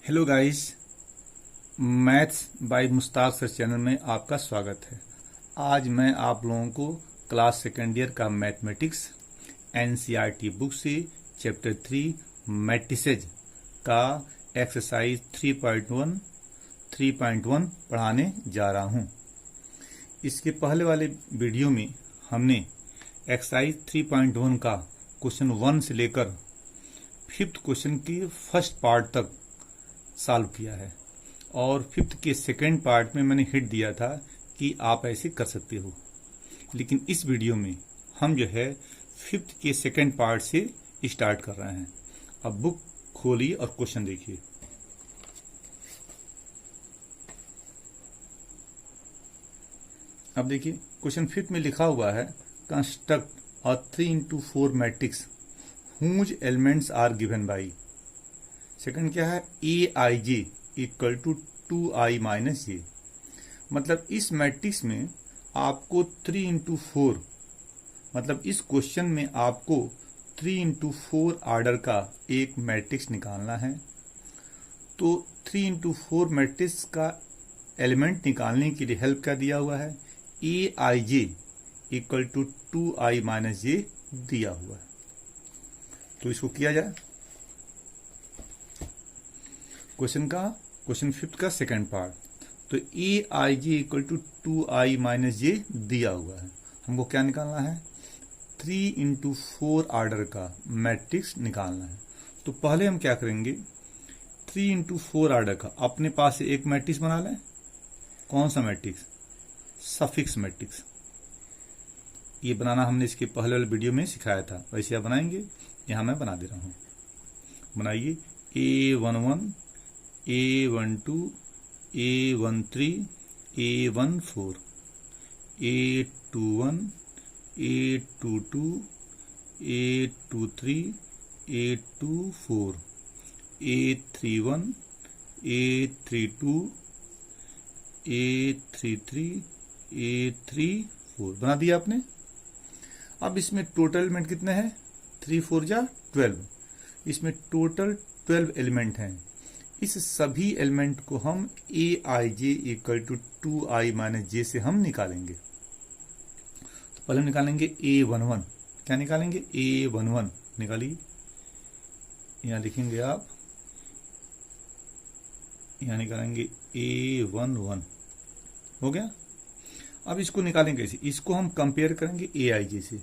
Hello guys, maths by Mushtaq sir channel में आपका स्वागत है। आज मैं आप लोगों को क्लास सेकेंड ईयर का मैथमेटिक्स एनसीईआरटी बुक से चैप्टर 3 मैट्रिसेज का एक्सरसाइज 3.1 पढ़ाने जा रहा हूं। इसके पहले वाले वीडियो में हमने एक्सरसाइज 3.1 का क्वेश्चन 1 से लेकर 5th क्वेश्चन की फर्स्ट पार्ट तक सॉल्व किया है और 5th के सेकेंड पार्ट में मैंने हिंट दिया था कि आप ऐसे कर सकते हो। लेकिन इस वीडियो में हम जो है 5th के सेकेंड पार्ट से स्टार्ट कर रहे हैं। अब बुक खोलिए और क्वेश्चन देखिए। अब देखिए क्वेश्चन 5th में लिखा हुआ है construct a 3x4 matrix whose elements are given by। Second क्या है, aij equal to 2i minus J. मतलब इस मैट्रिक्स में आपको 3x4 मतलब इस क्वेश्चन में आपको 3x4 आर्डर का एक मैट्रिक्स निकालना है। तो 3x4 मैट्रिक्स का एलिमेंट निकालने के लिए हेल्प क्या दिया हुआ है, aij equal to 2i minus J दिया हुआ है। तो इसको किया जाए। क्वेश्चन 5th का सेकंड पार्ट। तो aij equal to 2i minus J दिया हुआ है। हमको क्या निकालना है, 3x4 आर्डर का मैट्रिक्स निकालना है। तो पहले हम क्या करेंगे, 3x4 आर्डर का अपने पास से एक मैट्रिक्स बना लें। कौन सा मैट्रिक्स, सफिक्स मैट्रिक्स। ये बनाना हमने इसके पहले वाले वीडियो में सिखाया था, वैसे आप बनाएंगे। यहां मैं बना दे रहा हूं। बनाइए a11 a12 a13 a14 a21 a22 a23 a24 a31 a32 a33 a34 बना दिया आपने। अब इसमें टोटल एलिमेंट कितने हैं, 3 4 जा 12। इसमें टोटल 12 एलिमेंट हैं। इस सभी एलिमेंट को हम aij equal to 2i minus J से हम निकालेंगे। तो पहले हम निकालेंगे a11। क्या निकालेंगे, a11 निकालिए। यहां लिखेंगे आप, यहां निकालेंगे a11। हो गया। अब इसको निकालेंगे कैसे, इसको हम कंपेयर करेंगे aij से।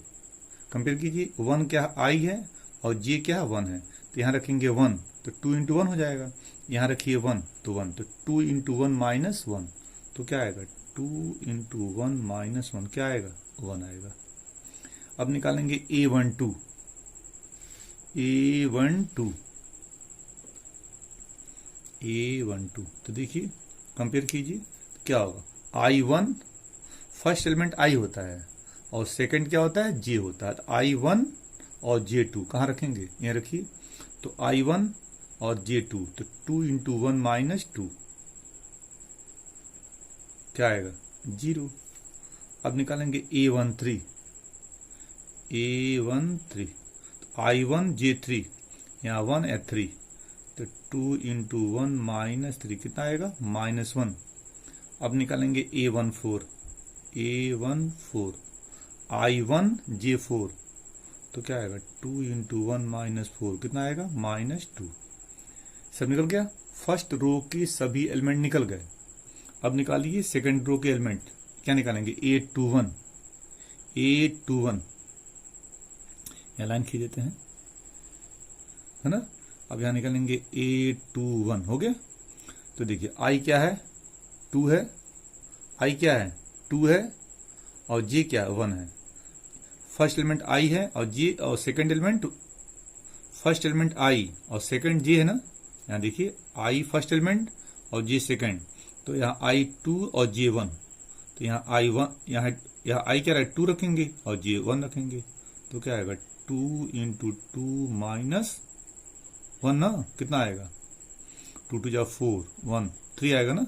कंपेयर कीजिए, 1 क्या i है और j क्या 1 है। तो यहां रखेंगे 1 तो 2 इंटू 1 हो जाएगा। यहां रखिए 1 तो 1, तो 2 इंटू 1 माइनस 1 तो क्या आएगा, 2 इंटू 1 माइनस 1 क्या आएगा, 1 आएगा। अब निकालेंगे a12 तो देखिए कंपेयर कीजिए क्या होगा, i1 फर्स्ट एलिमेंट i होता है और सेकंड क्या होता है, j होता है। तो i1 और j2 कहाँ रखेंगे, यहाँ रखिए। तो i1 और j2 तो 2 इंटू 1 माइनस 2 क्या आएगा, 0। अब निकालेंगे a13 तो i1 j3 यहाँ 1 या 3 तो 2 इंटू 1 माइनस 3 कितना आएगा, माइनस 1। अब निकालेंगे a14 i1 j4 तो क्या आएगा, 2 इंटू 1 माइनस 4 कितना आएगा, माइनस 2। सब निकल गया। फर्स्ट रो के सभी एलिमेंट निकल गए। अब निकालिए सेकंड रो के एलिमेंट। क्या निकालेंगे, a21 यहाँ लाइन खींच देते हैं, है ना। अब यहां निकालेंगे a21। हो गया। तो देखिए i क्या है, 2 है। i क्या है, 2 है और j क्या है, 1 है। फर्स्ट एलिमेंट i है और j और second element, first element i और सेकंड j है ना। यहाँ देखिए i फर्स्ट एलिमेंट और j सेकंड। तो यहाँ i2 और j1 तो यहाँ i1 यहाँ i क्या है, 2 रखेंगे और j 1 रखेंगे। तो क्या आएगा, 2 इंटू 2 माइनस 1 ना, कितना आएगा, 2 2 जा 4 1 3 आएगा ना।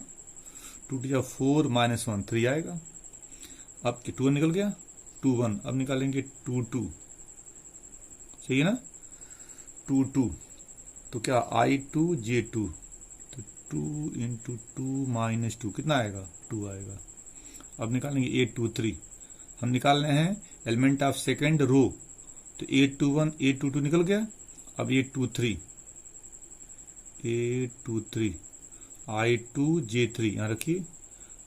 2 2 जा 4 माइनस 1 3 आएगा। अब 2 निकल गया, 2 1। अब निकालेंगे 2 2, सही है ना, 2 2 तो क्या i2 j2 तो 2 इंटू 2 माइनस 2 कितना आएगा? 2 आएगा। अब निकालेंगे 8 2 3, हम निकाल रहे हैं एलिमेंट ऑफ सेकेंड रो, तो 8 2 1 8 2 2 निकल गया। अब 8 2 3 I2 J3 यहाँ रखिए,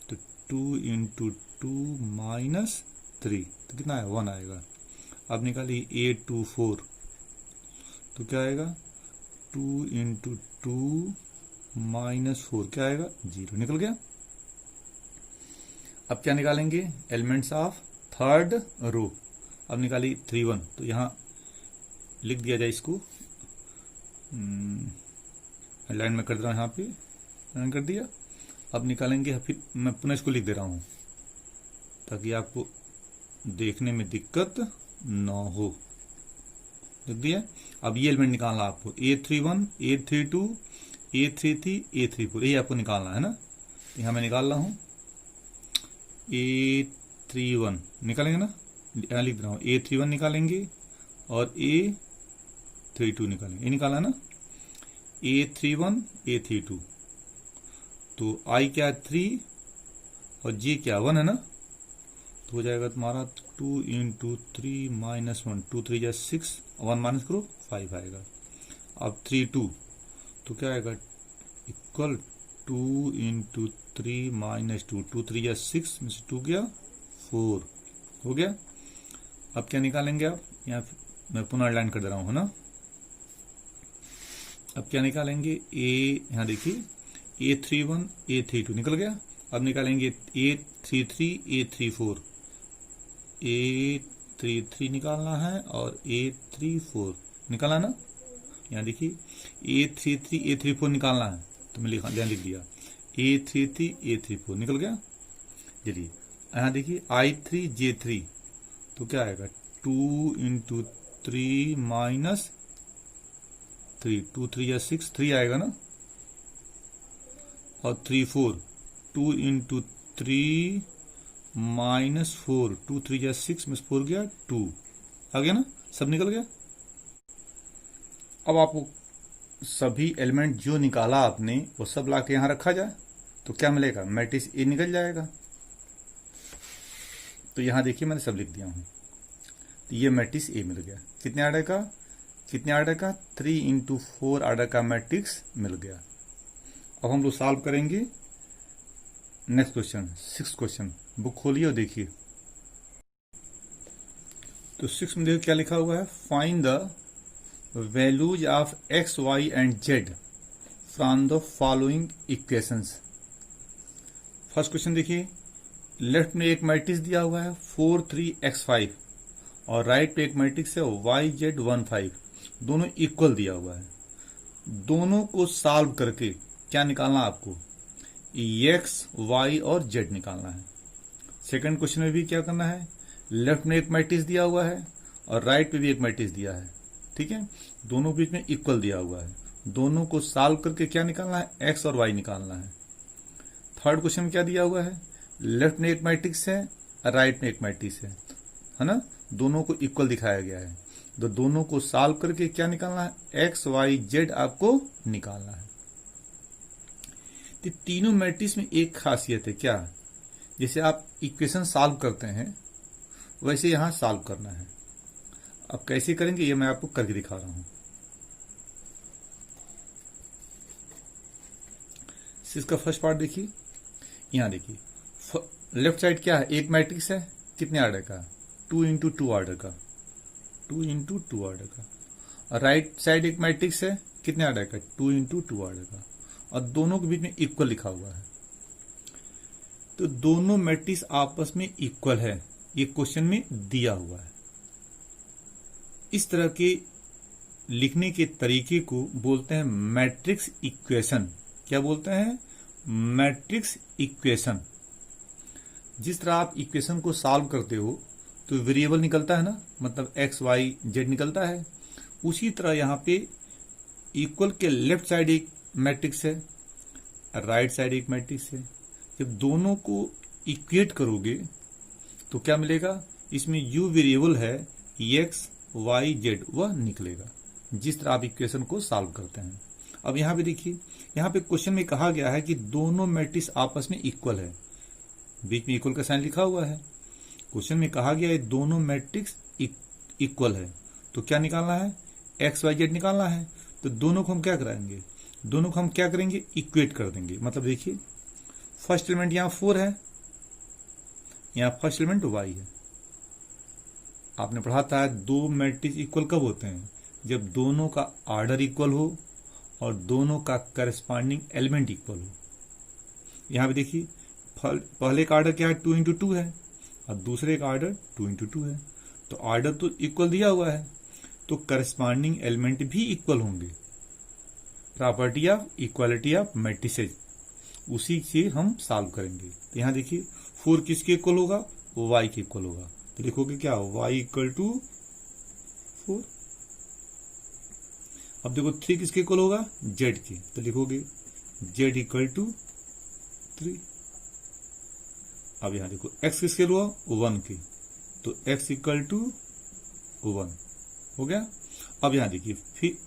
तो 2 इंटू 2 माइनस 3, तो कितना आएगा? 1 आएगा। अब निकालिए 8 2 4, तो क्या आएगा? 2 इंटू 2 माइनस 4, क्या आएगा? 0 निकल गया। अब क्या निकालेंगे? Elements of third row. अब निकालिए 3 1, तो यहां लिख दिया जाए इसको, लाइन में कर दे रहा हूं, यहाँ पे लाइन कर दिया। अब निकालेंगे, फिर मैं पुनः इसको लिख दे रहा हूं ताकि आपको देखने में दिक्कत ना हो। लिख दिया। अब ये एलिमेंट निकालना आपको, A31 A32 A33 A34, ये आपको निकालना है ना। यहां मैं निकाल रहा हूं, A31 निकालेंगे ना, यहां लिख रहा हूं A31 निकालेंगे और A32 निकालेंगे, ये निकाला ना, A31 A32, तो I क्या 3 और J क्या 1 है ना, तो हो जाएगा तुम्हारा 2 इंटू 3 माइनस 1, 2 3 जा 6, 1 माइनस करो 5 आएगा। अब 3 2, तो क्या आएगा? इक्वल 2 इंटू 3 माइनस 2, 2 3 जा 6 में से 2 गया 4, हो गया। अब क्या निकालेंगे आप? यहाँ मैं पुनः लाइन कर दे रहा हूं, है ना। अब क्या निकालेंगे? यहाँ देखिए A31 A32 निकल गया। अब निकालेंगे A33 A34, A33 निकालना है और A34 निकाला ना। यहाँ देखिए A33 A34 निकालना है, तो मैं ध्यान लिख दिया, A33 A34 निकल गया। चलिए यहाँ देखिए I3 J3, तो क्या आएगा? 2 इंटू 3 माइनस 3, 2 3 या 6, 3 आएगा ना, और 3 4, 2 इंटू 3 माइनस 4, 2 3 या 6 में 4 गया 2, आ गया ना, सब निकल गया। अब आपको सभी एलिमेंट जो निकाला आपने वो सब ला के यहां रखा जाए, तो क्या मिलेगा? मैट्रिक्स ए निकल जाएगा। तो यहां देखिए मैंने सब लिख दिया हूं, तो ये मैट्रिक्स ए मिल गया। कितने आर्डर का? कितने आर्डर का? 3 इंटू 4 आर्डर का मैट्रिक्स मिल गया। अब हम लोग सॉल्व करेंगे next question, 6th question. Book खोलिए और देखिए, तो 6 में देखिए क्या लिखा हुआ है, find the values of x, y and z from the following equations. First question देखिए, लेफ्ट में एक मैट्रिक्स दिया हुआ है 4 3 x5 और राइट पे एक मैट्रिक्स है y z 1 5, दोनों इक्वल दिया हुआ है। दोनों को सॉल्व करके क्या निकालना आपको? x, y और z निकालना है। सेकंड क्वेश्चन में भी क्या करना है, लेफ्ट में एक मैट्रिक्स दिया हुआ है और राइट पे भी एक मैट्रिक्स दिया है, ठीक है, दोनों बीच में इक्वल दिया हुआ है। दोनों को सॉल्व करके क्या निकालना है? x और y निकालना है। थर्ड क्वेश्चन में क्या दिया हुआ है, लेफ्ट में एक मैट्रिक्स है, राइट में एक मैट्रिक्स है ना, दोनों को इक्वल दिखाया गया है, तो दोनों को सॉल्व करके क्या निकालना है? x, y, z आपको निकालना है। तो तीनों मैट्रिक्स में एक खासियत है, क्या? जैसे आप इक्वेशन सॉल्व करते हैं वैसे यहां सॉल्व करना है। अब कैसे करेंगे ये मैं आपको करके दिखा रहा हूं। इसका फर्स्ट पार्ट देखिए, यहां देखिए लेफ्ट साइड क्या है, एक मैट्रिक्स है, कितने आर्डर का? 2 इंटू 2 आर्डर का, 2 इंटू 2 आर्डर का। और राइट साइड एक मैट्रिक्स है, कितने आर्डर का? 2 इंटू 2 आर्डर का, और दोनों के बीच में इक्वल लिखा हुआ है। तो दोनों मैट्रिक्स आपस में इक्वल है, ये क्वेश्चन में दिया हुआ है। इस तरह के लिखने के तरीके को बोलते हैं मैट्रिक्स इक्वेशन। क्या बोलते हैं? Matrix equation. जिस तरह आप इक्वेशन को सॉल्व करते हो तो वेरिएबल निकलता है ना, मतलब x, y, z निकलता है, उसी तरह यहां पे इक्वल के लेफ्ट साइड एक मैट्रिक्स है, राइट साइड एक मैट्रिक्स है। जब दोनों को इक्वेट करोगे तो क्या मिलेगा? इसमें u वेरिएबल है, x, y, z वह निकलेगा, जिस तरह आप इक्वेशन को सॉल्व करते हैं। अब यहां पे देखिए यहाँ पे क्वेश्चन में कहा गया है कि दोनों मैट्रिक्स आपस में इक्वल है, बीच में इक्वल का साइन लिखा हुआ है। क्वेश्चन में कहा गया है दोनों मैट्रिक्स इक्वल है, तो क्या निकालना है, एक्स वाई जेड निकालना है। तो दोनों को हम क्या कराएंगे, दोनों को हम क्या करेंगे, इक्वेट कर देंगे। मतलब देखिए फर्स्ट एलिमेंट यहाँ 4 है, यहाँ फर्स्ट एलिमेंट वाई है। आपने पढ़ा था दो मैट्रिक्स इक्वल कब होते हैं, जब दोनों का ऑर्डर इक्वल हो और दोनों का करस्पॉन्डिंग एलिमेंट इक्वल हो। यहां पे देखिए पहले का ऑर्डर क्या है, 2 इंटू 2 है और दूसरे का ऑर्डर 2 इंटू 2 है। तो ऑर्डर तो इक्वल दिया हुआ है, तो करस्पॉन्डिंग एलिमेंट भी इक्वल होंगे। Property of equality of matrices, उसी से हम सॉल्व करेंगे। तो यहां देखिए 4 किसके इक्वल होगा, वाई के इक्वल होगा। तो लिखोगे क्या, वाई इक्वल टू 4। अब देखो 3 किसके इक्वल होगा, जेड के। तो लिखोगे जेड इक्वल टू 3। अब यहां देखो एक्स किसके हुआ, 1 के। तो एक्स इक्वल टू 1 हो गया। अब यहां देखिए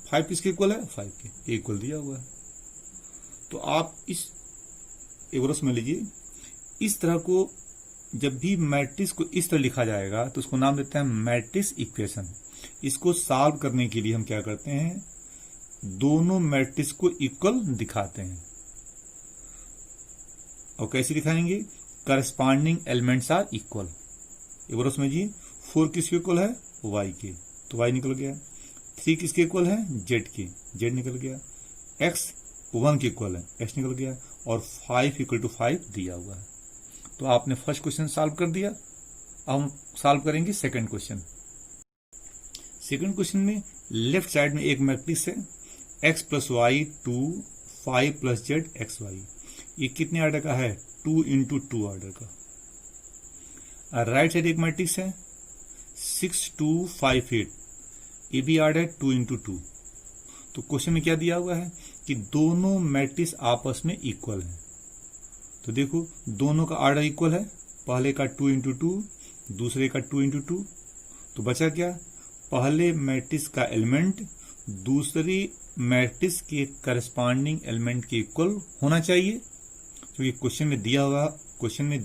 5 किसके इक्वल है, 5 के इक्वल दिया हुआ है। तो आप इस एक बार समझ लीजिए, इस तरह को जब भी मैट्रिक्स को इस तरह लिखा जाएगा तो उसको नाम देते हैं मैट्रिक्स इक्वेशन। इसको सॉल्व करने के लिए हम क्या करते हैं, दोनों मैट्रिक्स को इक्वल दिखाते हैं। और कैसे दिखाएंगे, करस्पॉन्डिंग एलिमेंट्स आर इक्वल। एक बार समझिए 4 किसके इक्वल है, वाई के, तो वाई निकल गया। 3 किसके इक्वल है, जेड के, जेड निकल गया। एक्स 1 के इक्वल है, एक्स निकल गया। और 5 इक्वल टू 5 दिया हुआ है। तो आपने फर्स्ट क्वेश्चन सॉल्व कर दिया। अब हम सॉल्व करेंगे सेकंड क्वेश्चन। सेकंड क्वेश्चन में लेफ्ट साइड में एक मैट्रिक्स है x plus y 2 5 plus z x y. ये कितने ऑर्डर का है, 2 इंटू 2 ऑर्डर का। राइट साइड एक मैट्रिक्स है 6 2 5 8, ये भी ऑर्डर है 2 इंटू 2। तो क्वेश्चन में क्या दिया हुआ है कि दोनों मैट्रिक्स आपस में इक्वल है। तो देखो दोनों का ऑर्डर इक्वल है, पहले का 2 इंटू 2, दूसरे का 2 इंटू 2। तो बचा क्या, पहले मैट्रिक्स का एलिमेंट दूसरी मैट्रिक्स के करस्पॉन्डिंग एलिमेंट के इक्वल होना चाहिए, क्योंकि क्वेश्चन में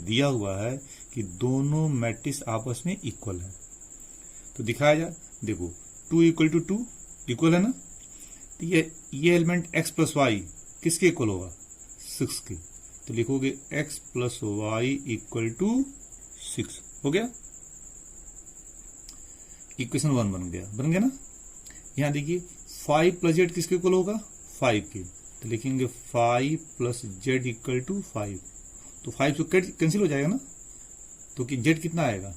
दिया हुआ है कि दोनों मैट्रिक्स आपस में इक्वल है। तो दिखाया जा, देखो 2 इक्वल टू 2 इक्वल है ना। तो ये एलिमेंट x प्लस वाई किसके इक्वल होगा, 6 के। तो लिखोगे x plus y equal to 6 हो गया। इक्वेशन 1 बन गया ना। यहां देखिए 5 प्लस जेड किसके इक्वल होगा, 5 के। तो लिखेंगे 5 प्लस जेड इक्वल टू 5। तो 5 तो कैंसिल हो जाएगा ना, तो कि जेड कितना आएगा,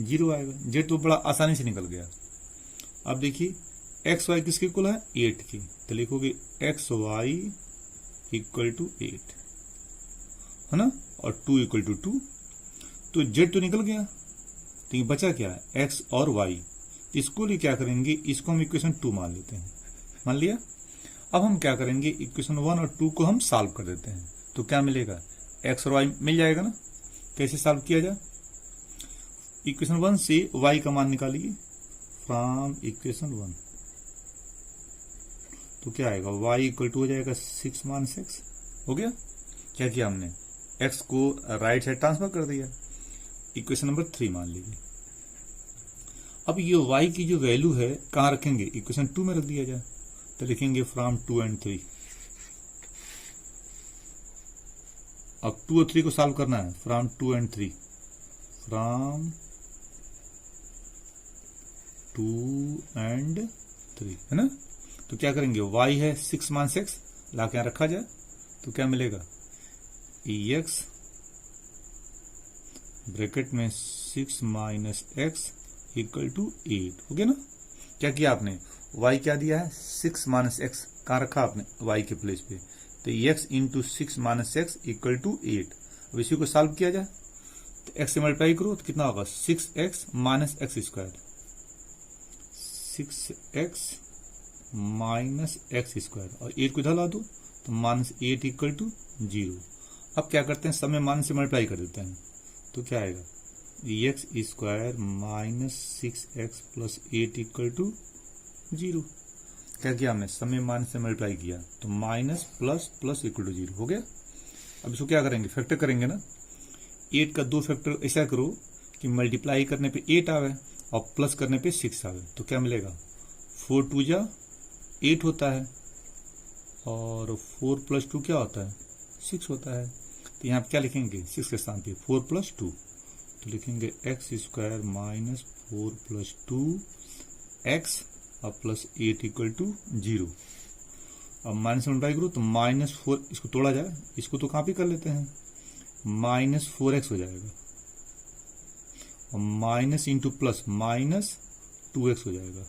0 आएगा। जेड तो बड़ा आसानी से निकल गया। अब देखिए एक्स वाई किसके इक्वल है, 8 के। तो लिखोगे एक्स वाई इक्वल टू 8 है ना, और 2 इक्वल टू 2। तो जेड तो निकल गया, तो ये बचा क्या है, एक्स और वाई। इसको लिए क्या करेंगे, इसको हम इक्वेशन 2 मान लेते हैं, मान लिया। अब हम क्या करेंगे, इक्वेशन 1 और 2 को हम सॉल्व कर देते हैं। तो क्या मिलेगा, एक्स और वाई मिल जाएगा ना। कैसे सॉल्व किया जाए, इक्वेशन 1 से वाई का मान निकालिए फ्रॉम इक्वेशन 1। तो क्या आएगा, वाई इक्वल टू हो जाएगा 6 माइनस एक्स। हो गया। क्या किया हमने, एक्स को राइट साइड ट्रांसफर कर दिया। इक्वेशन नंबर 3 मान लीजिए। अब ये y की जो वैल्यू है कहां रखेंगे, इक्वेशन 2 में रख दिया जाए। तो लिखेंगे फ्रॉम 2 एंड 3। अब 2 और 3 को सॉल्व करना है, फ्रॉम 2 एंड 3, फ्रॉम 2 एंड 3 है ना। तो क्या करेंगे, y है 6 माइनस एक्स, ला के यहां रखा जाए। तो क्या मिलेगा, एक्स ब्रैकेट में 6 माइनस एक्स इक्वल टू 8 हो गया ना। क्या किया आपने, y क्या दिया है, 6 माइनस एक्स, कहां रखा आपने, y के प्लेस पे। तो x into 6 minus x equal to 8। अब इसी को सॉल्व किया जाए, तो x से मल्टीप्लाई करो तो कितना होगा, 6x minus x square, 6x minus x square, और 8 को इधर ला दो तो माइनस 8 इक्वल टू 0। अब क्या करते हैं, सब में माइनस से मल्टीप्लाई कर देते हैं। तो क्या आएगा, x square minus 6x plus 8 equal to 0। क्या किया हमने, सम में माइनस से मल्टीप्लाई किया तो minus plus plus equal to 0 हो गया। अब इसको क्या करेंगे, फैक्टर करेंगे ना। 8 का 2 फैक्टर ऐसा करो कि मल्टीप्लाई करने पे 8 आवे और प्लस करने पे 6 आवे, तो क्या मिलेगा, 4 2 जा 8 होता है और 4 + 2 क्या होता है, 6 होता है। तो यहाँ पे क्या लिखेंगे, 6 के स्थान पे 4 + 2, तो लिखेंगे x² - 4 + 2x और +8 = 0। अब माइनस मल्टीप्लाई करो तो -4, इसको तोड़ा जाए, इसको तो कॉपी कर लेते हैं, -4x हो जाएगा और माइनस इंटू प्लस -2x हो जाएगा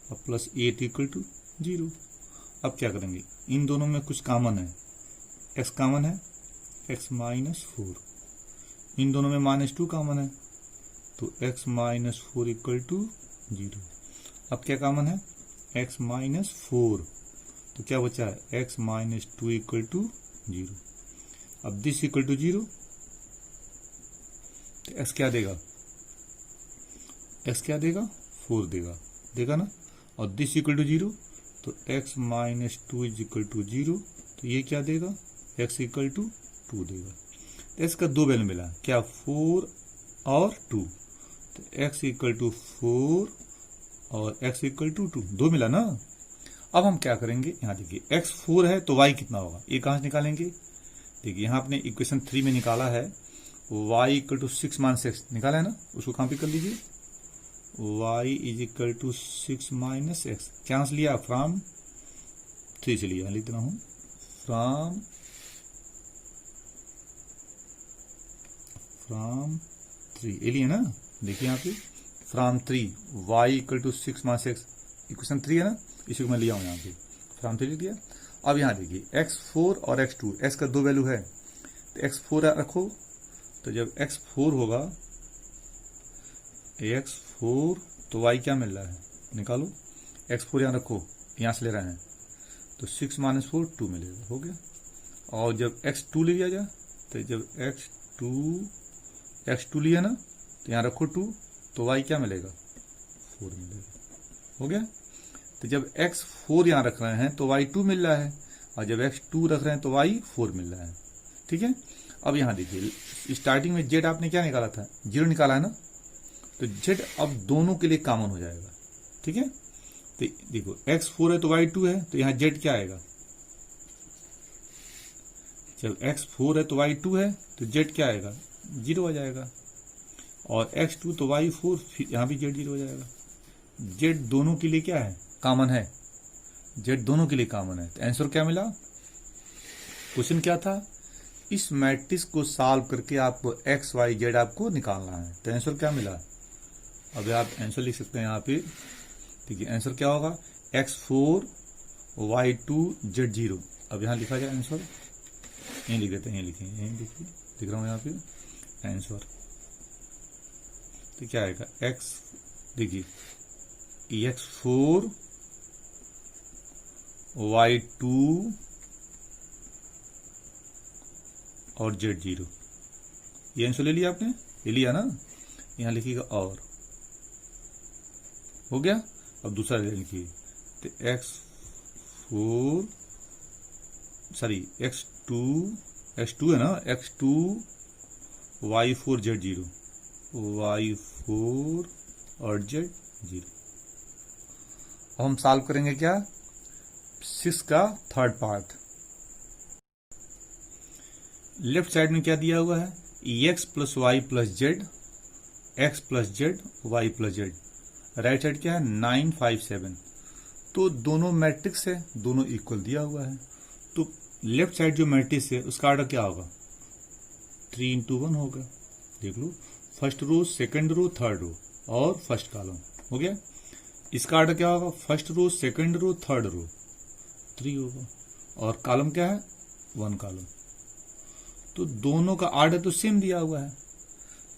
और +8 = 0। अब क्या करेंगे, इन दोनों में कुछ कॉमन है, x कॉमन है, x - 4, इन दोनों में -2 कॉमन है तो x - 4 = 0। अब क्या कॉमन है, x - 4, तो क्या बचा है, x - 2 = 0। अब दिस इक्वल टू 0, तो x क्या देगा, x क्या देगा, 4 देगा ना, और दिस इक्वल टू 0, तो x - 2 = 0, तो ये क्या देगा, x = 2 देगा। तो x का 2 वैल्यू मिला, क्या, 4 और 2, तो x = 4 और x = 2, 2 मिला ना। अब हम क्या करेंगे, यहाँ देखिए x 4 है तो y कितना होगा, ये कहाँ से निकालेंगे, देखिए यहाँ आपने इक्वेशन 3 में निकाला है, y = 6 - x निकाला है ना, उसको कॉपी कर लीजिए, y = 6 - x, क्या से लिया, फ्रॉम 3 से लिया, लिख रहा हूं फ्रॉम 3, ये लिए ना, देखिए यहाँ पे फ्रॉम 3 y = 6 - x, इक्वेशन 3 है ना, इसी को मैं लिया हूं यहाँ पे, फ्रॉम 3 लिख दिया। अब यहाँ देखिए x4 और x2, x का 2 वैल्यू है तो x4 रखो, तो जब x4 होगा, x4 तो y क्या मिल रहा है, निकालो, x4 यहाँ रखो, यहाँ से ले रहे हैं तो 6 - 4 2 मिलेगा, हो गया। और जब x2 ले लिया जाए, तो जब x2 लिया ना, तो यहाँ रखो 2, तो y क्या मिलेगा, 4 मिलेगा, हो गया। तो जब x4 यहाँ रख रहे हैं तो y 2 मिल रहा है, और जब x2 रख रहे हैं तो y 4 मिल रहा है, ठीक है। अब यहाँ देखिए स्टार्टिंग में z आपने क्या निकाला था, 0 निकाला है ना, तो z अब दोनों के लिए कॉमन हो जाएगा, ठीक है। तो देखो x4 है तो y 2 है, तो यहाँ z क्या आएगा, जब x4 है तो y 2 है तो z क्या आएगा, 0 आ जाएगा, और x2 तो y 4, यहाँ भी z 0 हो जाएगा। z दोनों के लिए क्या है, कॉमन है, z दोनों के लिए कॉमन है, तो आंसर क्या मिला। क्वेश्चन क्या था, इस मैट्रिक्स को सॉल्व करके आपको x y z आपको निकालना है, तो आंसर क्या मिला। अब आप आंसर लिख सकते हैं यहाँ पे, ठीक है, आंसर क्या होगा, x4 y2 z0। अब यहाँ लिखा जाए आंसर, यहीं लिख देते हैं, यहीं लिखिए, यहीं लिखिए, लिख रहा हूँ यहाँ पे आंसर, तो क्या आएगा, x देखिए x4 y2 और z0, ये आंसर ले लिया आपने, ले लिया ना, यहाँ लिखिएगा और, हो गया। अब दूसरा लिखिए, तो x2 है ना, x2 y4 z0, y4 और z0। अब हम सॉल्व करेंगे क्या, 6 का थर्ड पार्ट। लेफ्ट साइड में क्या दिया हुआ है, x + y + z, x + z y + z, right side क्या है 9 5 7, तो दोनों मैट्रिक्स है, दोनों इक्वल दिया हुआ है, तो लेफ्ट साइड जो मैट्रिक्स है उसका ऑर्डर क्या होगा, 3 × 1 होगा, देख लो, first row, second row, third row और फर्स्ट कॉलम, हो गया। इसका ऑर्डर क्या होगा, first row, second row, third row, 3 होगा, और कॉलम क्या है, 1 कॉलम, तो दोनों का ऑर्डर तो सेम दिया हुआ है,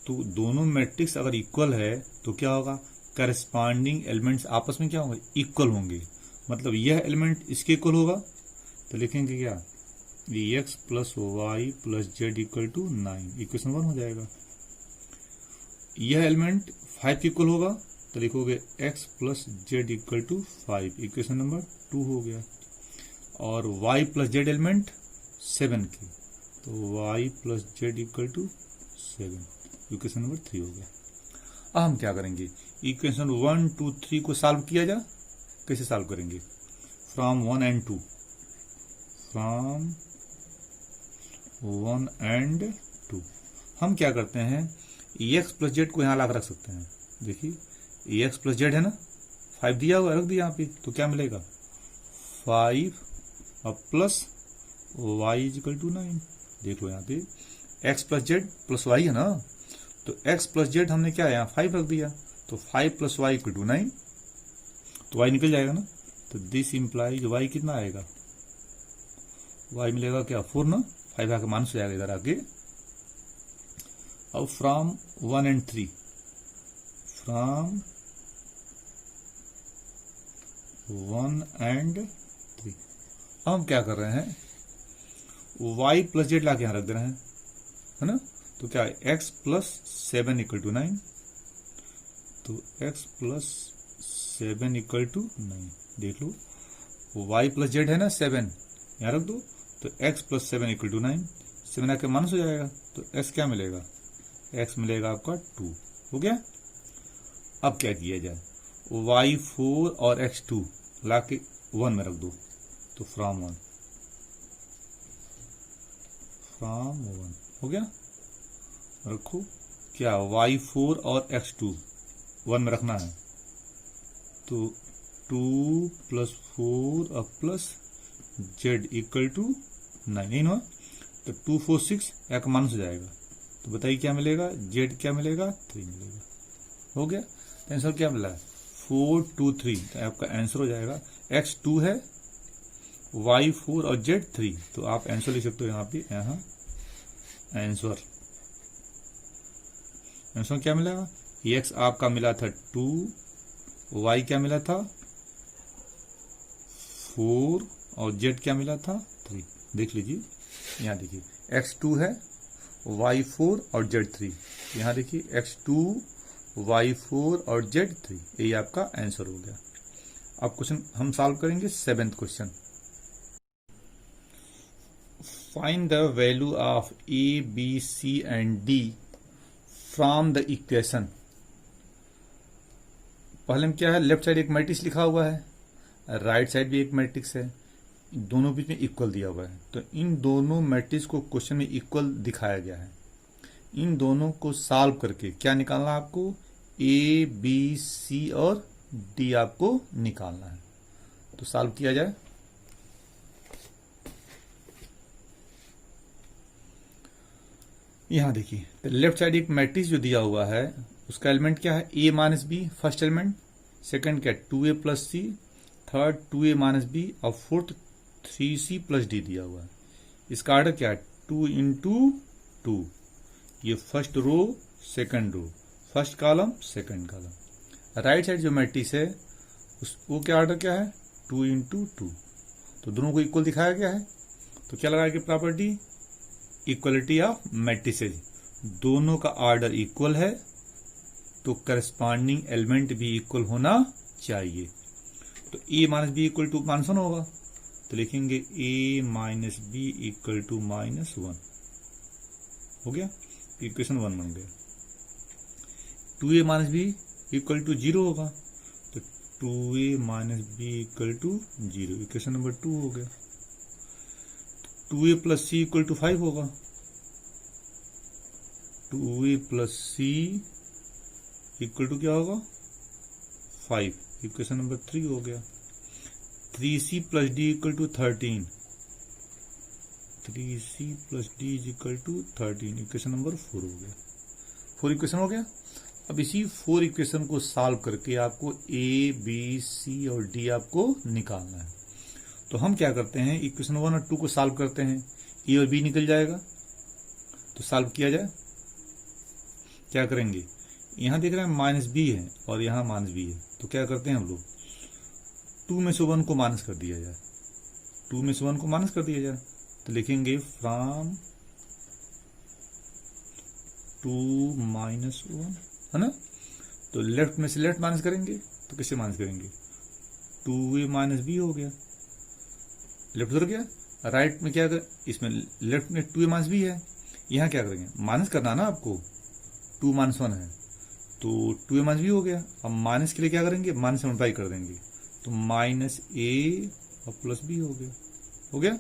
तो दोनों मैट्रिक्स अगर इक्वल है तो क्या होगा, करस्पॉन्डिंग एलिमेंट्स आपस में क्या होंगे, इक्वल होंगे, मतलब यह एलिमेंट इसके इक्वल होगा, तो लिखेंगे क्या, x + y + z = 9, इक्वेशन 1 हो जाएगा। यह एलिमेंट 5 के इक्वल होगा, तो लिखोगे x plus z equal to 5, equation number 2 हो गया। और y प्लस जेड एलिमेंट 7 की, तो y plus z equal to 7, equation number 3 हो गया। अब हम क्या करेंगे, इक्वेशन 1 2 3 को सॉल्व किया जा। कैसे सॉल्व करेंगे, फ्रॉम 1 एंड 2, फ्रॉम 1 एंड 2 हम क्या करते हैं, एक्स प्लस जेड को यहां ला रख सकते हैं। देखिए एक्स प्लस जेड है ना, 5 दिया हुआ, रख दिया यहाँ पे, तो क्या मिलेगा 5 अब plus y is equal to 9। देख लो यहाँ पे x plus Z plus y है ना, तो एक्स प्लस जेड हमने क्या है यहाँ 5 रख दिया, तो 5 प्लस वाई इक्वल टू 9, तो वाई निकल जाएगा ना। तो दिस इंप्लाइज वाई कितना आएगा, वाई मिलेगा क्या 4 ना, 5 आके माइनस हो जाएगा इधर आके। अब फ्रॉम 1 एंड 3, फ्रॉम 1 एंड 3 हम क्या कर रहे हैं, y प्लस जेड लाके यहां रख दे रहे हैं, है ना। तो क्या है x प्लस 7 इक्वल टू 9, तो x प्लस 7 इक्वल टू 9। देख लो y प्लस जेड है ना 7, यहां रख दो, तो x प्लस 7 इक्वल टू 9, 7 आके माइनस हो जाएगा, तो x क्या मिलेगा, x मिलेगा आपका 2, हो गया। अब क्या किया जाए, y4 और x2 लाके 1 में रख दो, तो फ्रॉम 1 हो गया। रखो क्या y4 और x2 1 में रखना है, तो 2 प्लस 4 अब प्लस z इक्वल टू 9, नहीं ना, तो 2 4 6 एक माइनस हो जाएगा, तो बताइए क्या मिलेगा, z क्या मिलेगा 3 मिलेगा, हो गया। आंसर क्या मिला है 4 2 3, तो आपका आंसर हो जाएगा x 2 है, y 4 और z 3, तो आप आंसर लिख सकते हो यहाँ पे, यहाँ आंसर क्या मिलेगा, x आपका मिला था 2, y क्या मिला था 4 और z क्या मिला था 3। देख लीजिए यहाँ देखिए x 2 है, y 4 और z 3, यहाँ देखिए x 2 y 4 और z 3, यही आपका आंसर हो गया। अब क्वेश्चन हम सॉल्व करेंगे 7th question. Find the value of a b c and d from the equation. पहले में क्या है, लेफ्ट साइड एक मैट्रिक्स लिखा हुआ है, राइट साइड भी एक मैट्रिक्स है, दोनों बीच में इक्वल दिया हुआ है, तो इन दोनों मैट्रिक्स को क्वेश्चन में इक्वल दिखाया गया है। इन दोनों को सॉल्व करके क्या निकालना है आपको, ए बी सी और डी आपको निकालना है। तो सॉल्व किया जाए। यहां देखिए तो लेफ्ट साइड एक मैट्रिक्स जो दिया हुआ है, उसका एलिमेंट क्या है, A minus B first element, second क्या 2a plus C, third 2a minus B और फोर्थ 3c प्लस डी दिया हुआ है। इसका ऑर्डर क्या है 2 इंटू 2, ये first row second row, first column second column. Right side जो मैट्रिक्स है वो क्या ऑर्डर क्या है 2 इंटू 2, तो दोनों को इक्वल दिखाया गया है। तो क्या लगाएगी प्रॉपर्टी, इक्वलिटी ऑफ मैट्रिसेज, दोनों का ऑर्डर इक्वल है तो करस्पॉन्डिंग एलिमेंट भी इक्वल होना चाहिए। तो ए माइनस बी इक्वल टू -1 होगा, तो लिखेंगे ए माइनस बी इक्वल टू -1, हो गया, इक्वेशन 1 बन गया। 2a minus b equal to 0 होगा, तो 2a minus b equal to 0, equation number 2 हो गया। 2a plus c equal to 5 होगा, 2a plus c equal to क्या होगा 5, इक्वेशन नंबर 3 हो गया। 3c plus d equal to 13, 3c plus d is equal to 13, equation number 4 हो गया। 4 equation हो गया। अब इसी 4 इक्वेशन को सॉल्व करके आपको ए बी सी और डी आपको निकालना है। तो हम क्या करते हैं, इक्वेशन 1 और 2 को सॉल्व करते हैं, ए और बी निकल जाएगा। तो सॉल्व किया जाए, क्या करेंगे, यहां देख रहे हैं माइनस बी है और यहां माइनस बी है, तो क्या करते हैं हम लोग 2 में से 1 को माइनस कर दिया जाए, 2 में से 1 को माइनस कर दिया जाए, तो लिखेंगे फ्रॉम 2 -1, है ना। तो लेफ्ट में से लेफ्ट माइनस करेंगे तो किससे माइनस करेंगे, 2a माइनस बी हो गया, लेफ्ट उधर गया। राइट में क्या कर, इसमें लेफ्ट में 2a माइनस बी है, यहां क्या करेंगे, माइनस करना ना आपको, 2 माइनस 1 है तो 2a माइनस बी हो गया। अब माइनस के लिए क्या करेंगे, माइनस से मल्टीप्लाई कर देंगे तो माइनस ए और प्लस बी हो गया, हो गया।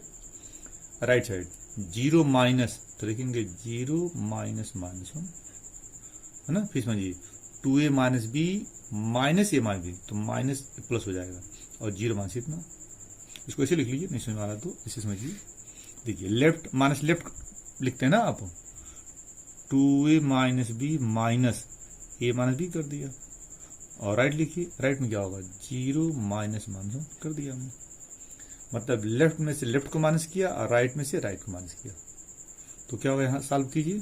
राइट साइड 0 माइनस, तो देखेंगे 0 माइनस माइनस 1 है ना। फिर समझिए 2a माइनस बी माइनस ए माइनस बी, तो माइनस प्लस हो जाएगा और 0 माइनस इतना। इसको ऐसे लिख लीजिए, नहीं समझ में आ रहा तो इसे समझिए। देखिए लेफ्ट माइनस लेफ्ट लिखते हैं ना आप, 2a माइनस बी माइनस ए माइनस बी कर दिया। और राइट लिखिए, राइट में क्या होगा, 0 माइनस माइनस 1 कर दिया हमने। मतलब लेफ्ट में से लेफ्ट को माइनस किया और राइट में से राइट को माइनस किया। तो क्या होगा, यहां सॉल्व कीजिए,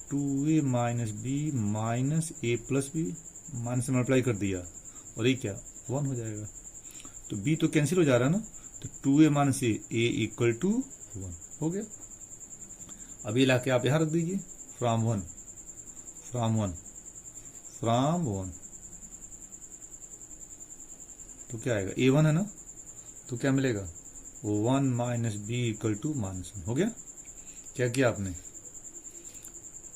2a माइनस बी माइनस ए प्लस बी, माइनस से मल्टीप्लाई कर दिया और ये क्या 1 हो जाएगा। तो b तो कैंसिल हो जा रहा है ना, तो 2a minus A equal to 1 हो गया। अब ये लाके आप यहां रख दीजिए, फ्रॉम 1 तो क्या आएगा, a1 है ना, तो क्या मिलेगा, 1 minus b equal to minus 1 हो गया। क्या किया आपने,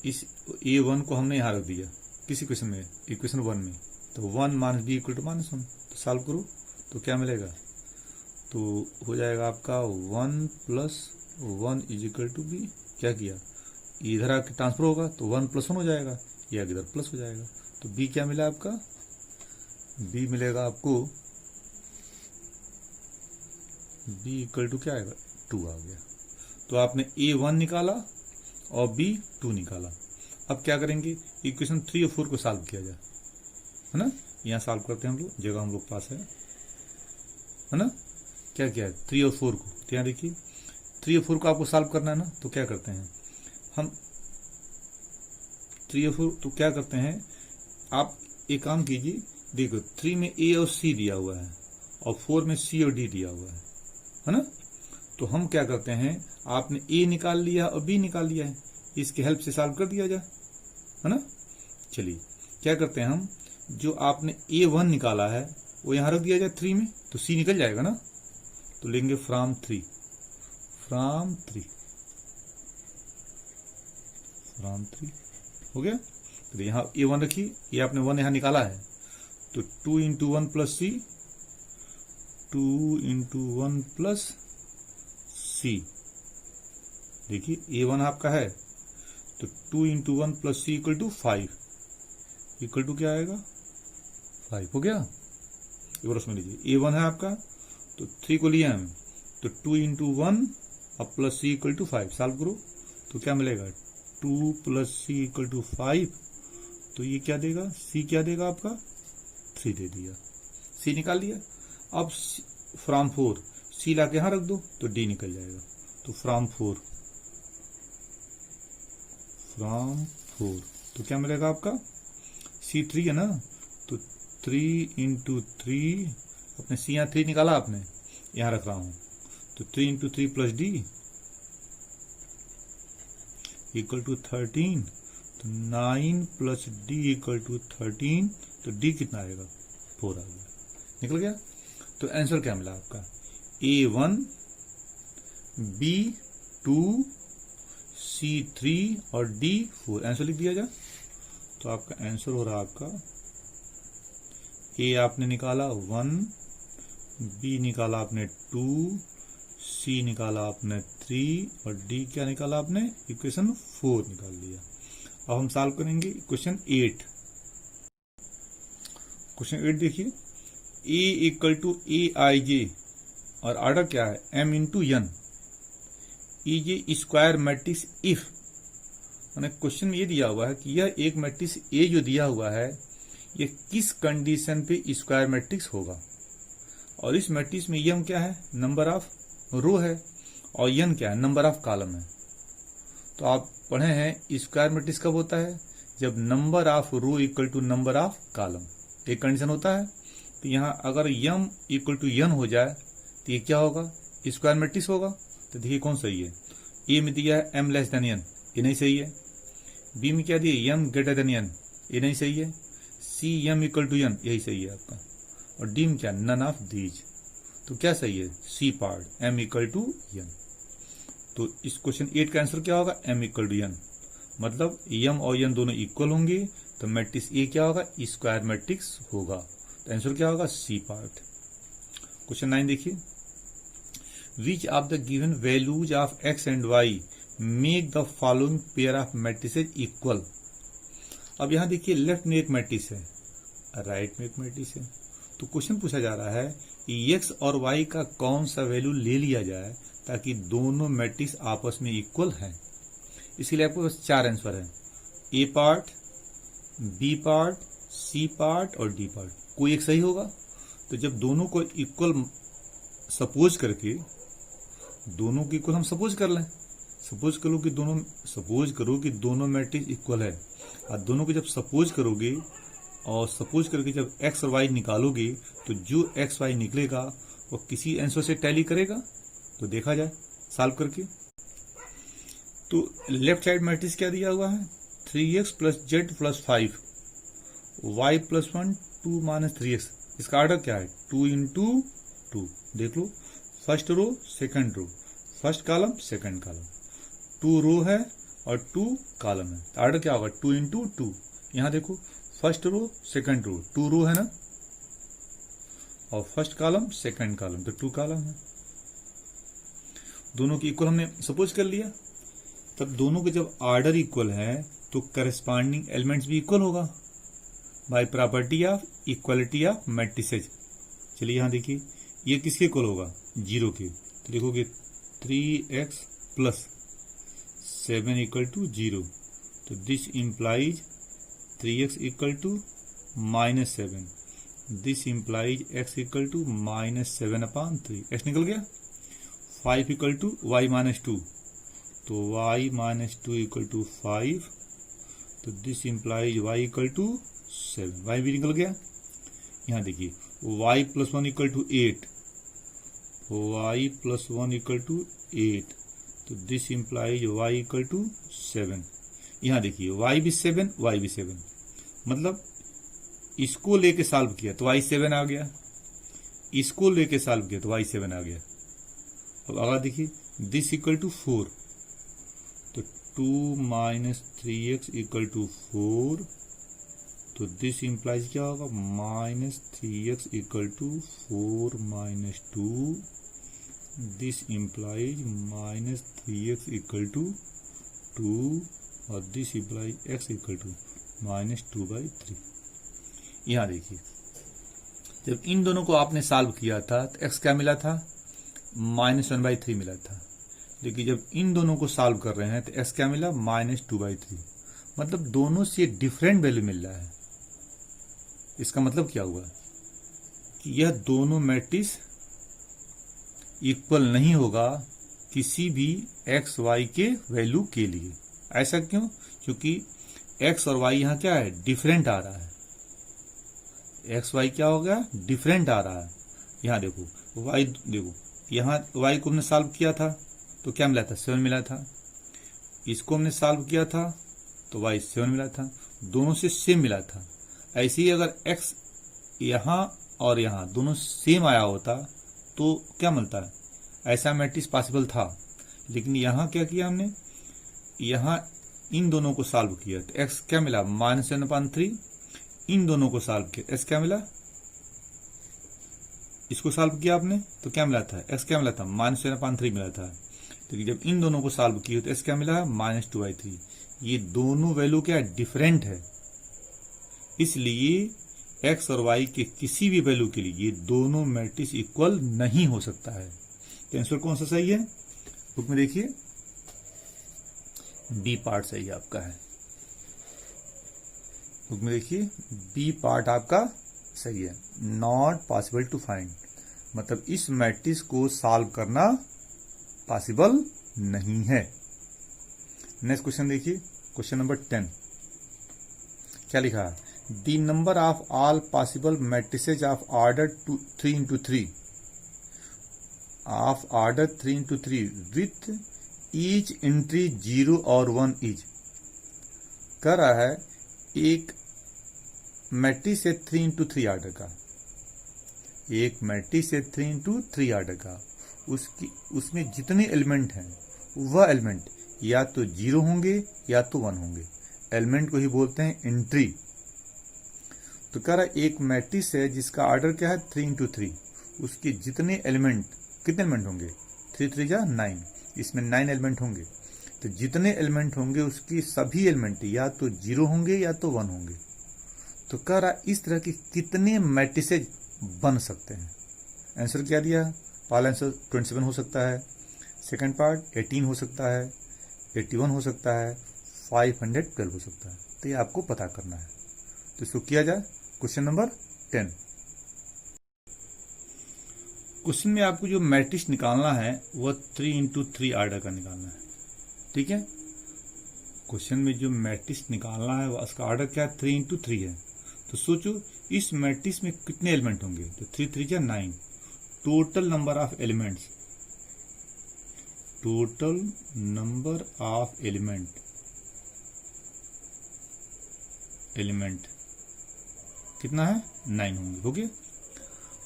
इस a1 को हमने यहां रख दिया किसी क्वेश्चन में, इक्वेशन 1 में, तो 1 minus b equal to minus 1, तो सॉल्व करो तो क्या मिलेगा, तो हो जाएगा आपका 1 plus 1 is equal to b. क्या किया, इधर आके ट्रांसफर होगा तो 1 प्लस 1 हो जाएगा, या इधर प्लस हो जाएगा। तो बी क्या मिला आपका, बी मिलेगा आपको, बी इक्वल टू क्या आएगा, 2 आ गया। तो आपने a1 निकाला और b2 निकाला। अब क्या करेंगे, इक्वेशन 3 और 4 को सॉल्व किया जाए, है ना। यहां सॉल्व करते हैं हम लोग, जगह हम लोग पास है ना। क्या किया है, 3 और 4 को, तो यहां देखिए 3 और 4 को आपको सॉल्व करना है ना, तो क्या करते हैं हम, 3 और 4 तो क्या करते हैं, आप एक काम कीजिए, देखो 3 में a और c दिया हुआ है और 4 में c और d दिया हुआ है ना। तो हम क्या करते हैं, आपने a निकाल लिया और b निकाल लिया है, इसकी हेल्प से सॉल्व कर दिया जाए, है ना। चलिए क्या करते हैं हम, जो आपने a1 निकाला है वो यहां रख दिया जाए 3 में, तो c निकल जाएगा ना। तो लेंगे फ्रॉम 3 हो गया। तो यहां a1 रखिए, ये आपने 1 यहां निकाला है, तो 2 into 1 plus c, 2 into 1 plus c. देखिए a1 आपका है, तो 2 into 1 plus c equal to 5, equal to क्या आएगा, 5 हो गया। एक बार उसमें लीजिए, a1 है आपका, तो 3 को लिया हम, तो 2 इंटू 1 और plus c equal to 5, solve करो तो क्या मिलेगा, 2 प्लस सी इक्वल टू 5। तो ये क्या देगा, c क्या देगा आपका, 3 दे दिया, c निकाल लिया। अब फ्रॉम 4 c लाके यहां रख दो तो d निकल जाएगा। तो फ्रॉम 4 तो क्या मिलेगा आपका, c 3 है ना, तो 3 इंटू 3, अपने c यहां 3 निकाला आपने, यहां रख रहा हूं, तो 3 into 3 plus d equal to 13, तो 9 प्लस d इक्वल टू 13, तो d कितना आएगा, 4 आ गया, निकल गया। तो आंसर क्या मिला आपका, a1 b2 c3 और d4, आंसर लिख दिया जाए। तो आपका आंसर हो रहा आपका, a आपने निकाला 1, b निकाला आपने 2, c निकाला आपने 3 और d क्या निकाला आपने, इक्वेशन 4 निकाल लिया। अब हम सॉल्व करेंगे क्वेश्चन 8। क्वेश्चन 8 देखिए, a equal to a i j और ऑर्डर क्या है, m into n, is square matrix if, मैंने क्वेश्चन में ये दिया हुआ है कि यह एक मैट्रिक्स ए जो दिया हुआ है ये किस कंडीशन पे स्क्वायर मैट्रिक्स होगा। और इस मैट्रिक्स में यम क्या है, नंबर ऑफ रो है, और यन क्या है, नंबर ऑफ कॉलम है। तो आप पढ़े हैं स्क्वायर मैट्रिक्स कब होता है, जब number of row equal to number of column, एक कंडीशन होता है। तो यहां अगर यम इक्वल टू यन हो जाए तो ये क्या होगा, स्क्वायर मैट्रिक्स होगा। तो देखिए कौन सही है, ए में दिया है m लेस देन n, ये नहीं सही है। बी में क्या दिया, m ग्रेटर देन n, ये नहीं सही है। C m equal to n, यही सही है आपका। और डी में क्या, नन ऑफ दीज, तो क्या सही है, c part, m equal to n. तो इस क्वेश्चन 8 का आंसर क्या होगा, एम इक्वल टू एन, मतलब एम और एन दोनों इक्वल होंगे तो मैट्रिक्स ए क्या होगा, स्क्वायर मैट्रिक्स होगा। तो आंसर क्या होगा, सी पार्ट। क्वेश्चन 9 देखिए, which of the given values of x and y make the following pair of matrices equal. अब यहां देखिए लेफ्ट में एक मैट्रिक्स है, राइट में एक मैट्रिक्स है, तो क्वेश्चन पूछा जा रहा है कि एक्स और वाई का कौन सा वैल्यू ले लिया जाए ताकि दोनों मैट्रिक्स आपस में इक्वल हैं। इसके लिए आपको बस 4 आंसर है, A part, B part, C part और डी पार्ट, कोई एक सही होगा। तो जब दोनों को इक्वल सपोज करके, दोनों को इक्वल हम सपोज कर लें, सपोज करो कि दोनों मैट्रिक्स इक्वल है, और दोनों को जब सपोज करोगे और सपोज करके जब एक्स और वाई निकालोगे तो जो एक्स वाई निकलेगा वो किसी आंसर से टैली करेगा। तो देखा जाए सॉल्व करके, तो लेफ्ट साइड मैट्रिक्स क्या दिया हुआ है, 3x plus Z plus 5 Y plus 1 2 minus 3x। इसका ऑर्डर क्या है, 2 इंटू 2। देख लो, first row second row, first column second column, 2 row है और 2 कॉलम है, तो ऑर्डर क्या होगा, 2 इंटू 2। यहां देखो फर्स्ट रो सेकंड रो, 2 रो है ना, और फर्स्ट कॉलम सेकंड कॉलम, तो 2 कॉलम है। दोनों की इक्वल हमने सपोज कर लिया, तब दोनों के जब ऑर्डर इक्वल है तो करस्पॉन्डिंग एलिमेंट्स भी इक्वल होगा by property of equality of matrices. चलिए यहां देखिए, ये किसके इक्वल होगा, 0 के, तो देखोगे 3x प्लस 7 इक्वल टू 0, तो this implies 3x equal to minus 7, this implies x equal to minus 7/3, x निकल गया। 5 इक्वल टू वाई माइनस 2, तो y माइनस 2 इक्वल टू 5, तो this implies y equal to 7, y भी निकल गया। यहां देखिए y plus 1 equal to 8, y plus 1 equal to 8, तो this implies y equal to 7। यहां देखिए y भी 7, y भी 7, मतलब इसको लेके सॉल्व किया तो y 7 आ गया, इसको लेके सॉल्व किया तो y 7 आ गया। अब अगला देखिए, दिस इक्वल टू 4, तो 2 माइनस 3x इक्वल टू 4, तो दिस इंप्लाइज क्या होगा, minus 3x equal to 4 minus 2, this implies minus 3x equal to 2, और this implies x equal to minus 2/3। यहां देखिए, जब इन दोनों को आपने सॉल्व किया था तो x क्या मिला था, माइनस 1/3 मिला था, लेकिन जब इन दोनों को सॉल्व कर रहे हैं तो x क्या मिला, माइनस 2/3, मतलब दोनों से डिफरेंट वैल्यू मिल रहा है। इसका मतलब क्या हुआ कि यह दोनों मैट्रिक्स इक्वल नहीं होगा किसी भी x y के वैल्यू के लिए। ऐसा क्यों, क्योंकि x और y यहां क्या है, डिफरेंट आ रहा है, x y क्या हो गया, डिफरेंट आ रहा है। यहां देखो y, देखो यहां y को हमने सॉल्व किया था तो क्या मिला था, 7 मिला था, इसको हमने सॉल्व किया था तो y 7 मिला था, दोनों से सेम मिला था। ऐसे ही अगर x यहां और यहां दोनों सेम आया होता तो क्या मिलता है, ऐसा मैट्रिक्स पॉसिबल था, लेकिन यहां क्या किया हमने, यहां इन दोनों को सॉल्व किया तो x क्या मिला, माइनस 7/3, इन दोनों को सॉल्व किया x क्या मिला, इसको सॉल्व किया आपने तो क्या मिला था, x क्या मिला था, माइनस 7/3 मिला था, लेकिन जब इन दोनों को सॉल्व किया तो x क्या मिला है, माइनस 2/3। ये दोनों वैल्यू क्या डिफरेंट है, इसलिए x और y के किसी भी वैल्यू के लिए ये दोनों मैट्रिक्स इक्वल नहीं हो सकता है। तो आंसर कौन सा सही है, बुक में देखिए बी पार्ट सही है आपका है, बुक में देखिए बी पार्ट आपका सही है, नॉट पॉसिबल टू फाइंड, मतलब इस मैट्रिक्स को सॉल्व करना पॉसिबल नहीं है। नेक्स्ट क्वेश्चन देखिए, क्वेश्चन नंबर 10 क्या लिखा है, the number of all possible matrices of order 3 into 3 of order 3 into 3 with each entry 0 और 1 इज। कह रहा है एक मैट्रिक्स है 3x3 आर्डर का, एक मैट्रिक्स है 3x3 आर्डर का, उसमें जितने एलिमेंट हैं वह एलिमेंट या तो 0 होंगे या तो 1 होंगे। एलिमेंट को ही बोलते हैं एंट्री। तो कह रहा एक मैट्रिक्स है जिसका आर्डर क्या है 3x3, उसके जितने एलिमेंट, कितने एलिमेंट होंगे 3 3 जा 9, इसमें 9 एलिमेंट होंगे। तो जितने एलिमेंट होंगे उसकी सभी एलिमेंट या तो 0 होंगे या तो 1 होंगे। तो कह रहा इस तरह की कितने मैट्रिसेज बन सकते हैं। आंसर क्या दिया, पहला आंसर 27 हो सकता है, सेकंड पार्ट 18 हो सकता है, 81 हो सकता है, 512 हो सकता है। तो ये आपको पता करना है। तो इसको किया जाए। Question number 10। क्वेश्चन में आपको जो मैट्रिक्स निकालना है वह 3x3 आर्डर का निकालना है। ठीक है, क्वेश्चन में जो मैट्रिक्स निकालना है उसका आर्डर क्या है 3x3 है। तो सोचो इस मैट्रिक्स में कितने एलिमेंट होंगे, तो 3 3 जा 9, total number of elements, total number of element कितना है 9 होंगे, हो गया।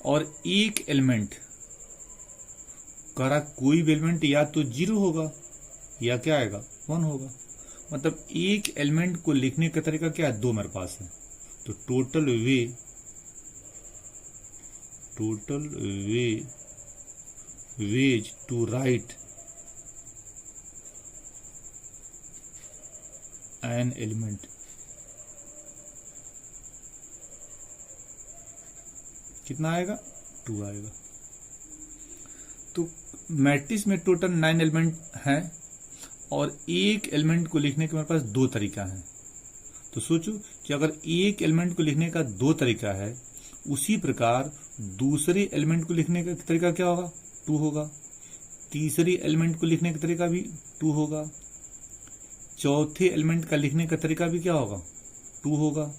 और एक एलिमेंट करा, कोई भी एलिमेंट या तो 0 होगा या क्या आएगा 1 होगा। मतलब एक एलिमेंट को लिखने का तरीका क्या है, 2 मेरे पास है। तो total ways to write n element कितना आएगा 2 आएगा। तो मैट्रिक्स में टोटल 9 एलिमेंट हैं और एक एलिमेंट को लिखने के मेरे पास 2 तरीका है। तो सोचो कि अगर एक एलिमेंट को लिखने का 2 तरीका है, उसी प्रकार दूसरे एलिमेंट को लिखने का तरीका क्या होगा 2 होगा, तीसरे एलिमेंट को लिखने का तरीका भी 2 होगा, चौथे एलिमेंट का लिखने का तरीका भी क्या होगा 2 होगा।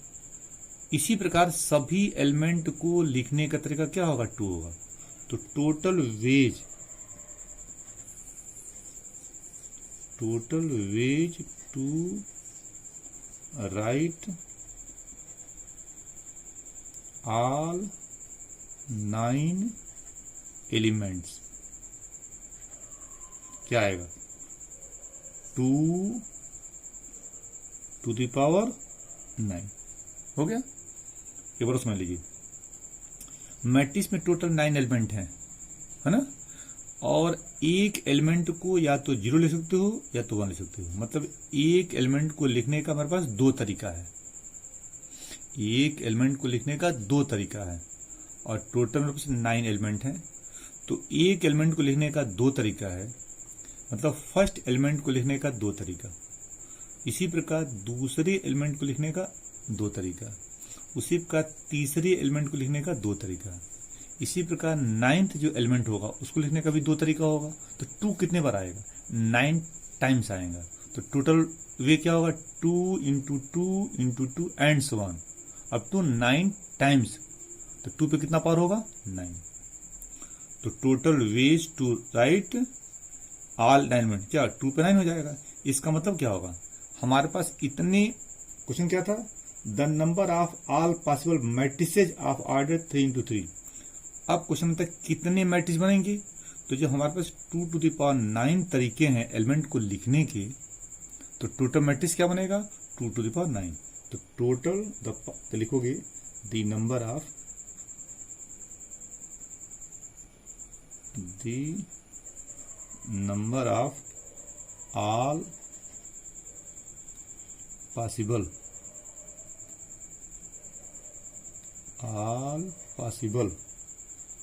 इसी प्रकार सभी एलिमेंट को लिखने का तरीका क्या होगा 2 होगा। तो total ways to write all 9 elements क्या आएगा 2 टू द पावर 9। हो गया। एक बार समझ लीजिए, मैट्रिक्स में टोटल 9 एलिमेंट हैं, है ना, और एक एलिमेंट को या तो 0 ले सकते हो या तो 1 ले सकते हो। मतलब एक एलिमेंट को लिखने का हमारे पास 2 तरीका है, एक एलिमेंट को लिखने का 2 तरीका है और टोटल मेरे पास 9 एलिमेंट हैं। तो एक एलिमेंट को लिखने का 2 तरीका है, मतलब फर्स्ट एलिमेंट को लिखने का 2 तरीका। इसी प्रकार दूसरे एलिमेंट को लिखने का 2 तरीका, उसी प्रकार तीसरे एलिमेंट को लिखने का 2 तरीका। इसी प्रकार 9th जो एलिमेंट होगा उसको लिखने का भी 2 तरीका होगा। तो 2 कितने बार आएगा 9 टाइम्स आएगा। तो टोटल वे क्या होगा 2 into 2 into 2 and so on up to 9 times. तो 2 पे कितना पावर होगा 9। तो total ways to write all 9 element क्या 2 पे 9 हो जाएगा। इसका मतलब क्या होगा, हमारे पास इतने, क्वेश्चन क्या था, the number of all possible matrices of order 3x3। अब क्वेश्चन में कितने मैट्रिक्स बनेंगे, तो जो हमारे पास 2 टू द पावर 9 तरीके हैं एलिमेंट को लिखने के, तो टोटल मैट्रिक्स क्या बनेगा 2 टू द पावर 9। तो टोटल तो लिखोगे the number of all possible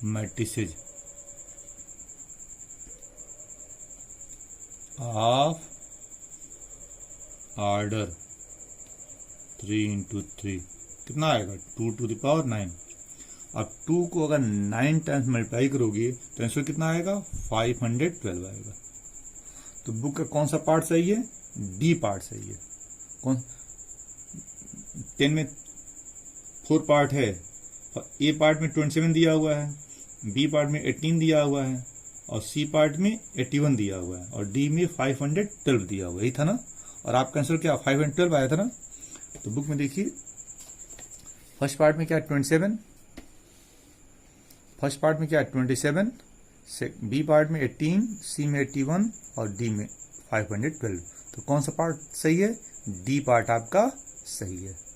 matrices of order 3x3 कितना आएगा 2 टू द पावर 9। अब 2 को अगर 9 टाइम्स मल्टीप्लाई करोगे तो आंसर कितना आएगा 512 आएगा। तो बुक का कौन सा पार्ट सही है, डी पार्ट सही है। कौन 10 में 4 पार्ट है, ए पार्ट में 27 दिया हुआ है, बी पार्ट में 18 दिया हुआ है और सी पार्ट में 81 दिया हुआ है और डी में 512 दिया हुआ है, यही था ना। और आपका आंसर क्या 512 आया था ना। तो बुक में देखिए फर्स्ट पार्ट में क्या है 27, फर्स्ट पार्ट में क्या है 27, बी पार्ट में 18, सी में 81 और डी में 512। तो कौन सा पार्ट सही है? डी पार्ट आपका सही है।